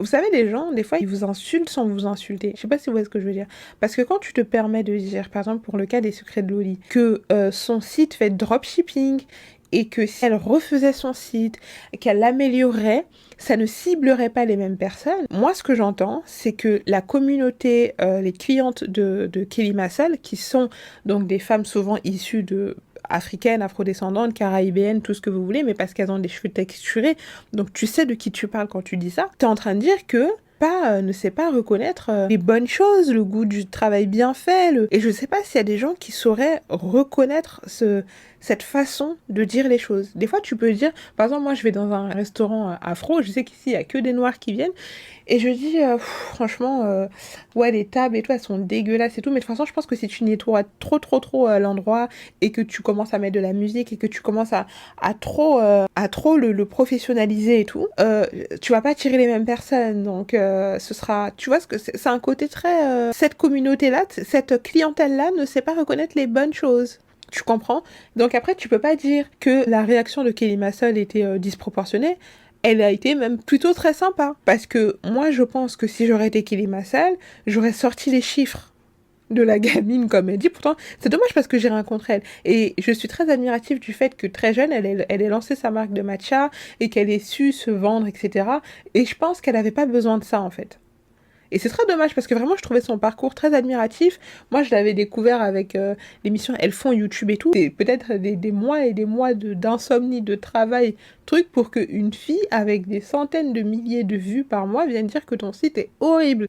Vous savez, les gens, des fois, ils vous insultent sans vous insulter. Je sais pas si vous voyez ce que je veux dire. Parce que quand tu te permets de dire, par exemple, pour le cas des secrets de Loli, que son site fait dropshipping et que si elle refaisait son site, qu'elle l'améliorerait, ça ne ciblerait pas les mêmes personnes. Moi, ce que j'entends, c'est que la communauté, les clientes de Kelly Massal, qui sont donc des femmes souvent issues de africaines, afrodescendantes, caribéennes, tout ce que vous voulez, mais parce qu'elles ont des cheveux texturés, donc tu sais de qui tu parles quand tu dis ça. Tu es en train de dire que ne sait pas reconnaître les bonnes choses, le goût du travail bien fait. Et je sais pas s'il y a des gens qui sauraient reconnaître cette façon de dire les choses. Des fois, tu peux dire, par exemple, moi je vais dans un restaurant afro, je sais qu'ici il y a que des noirs qui viennent, et je dis, franchement, ouais, les tables et tout, elles sont dégueulasses et tout, mais de toute façon, je pense que si tu nettoies trop l'endroit et que tu commences à mettre de la musique et que tu commences à trop le professionnaliser et tout, tu vas pas attirer les mêmes personnes. Donc, ce sera, tu vois, ce que c'est un côté très, cette communauté-là, cette clientèle-là ne sait pas reconnaître les bonnes choses. Tu comprends? Donc après, tu peux pas dire que la réaction de Kelly Massol était disproportionnée. Elle a été même plutôt très sympa. Parce que moi, je pense que si j'aurais été Kelly Massol, j'aurais sorti les chiffres de la gamine, comme elle dit. Pourtant, c'est dommage parce que j'ai rien contre elle. Et je suis très admirative du fait que très jeune, elle ait lancé sa marque de matcha et qu'elle ait su se vendre, etc. Et je pense qu'elle n'avait pas besoin de ça, en fait. Et c'est très dommage parce que vraiment, je trouvais son parcours très admiratif. Moi, je l'avais découvert avec l'émission Elles font YouTube et tout. C'est peut-être des mois et des mois d'insomnie, de travail, truc pour qu'une fille avec des centaines de milliers de vues par mois vienne dire que ton site est horrible.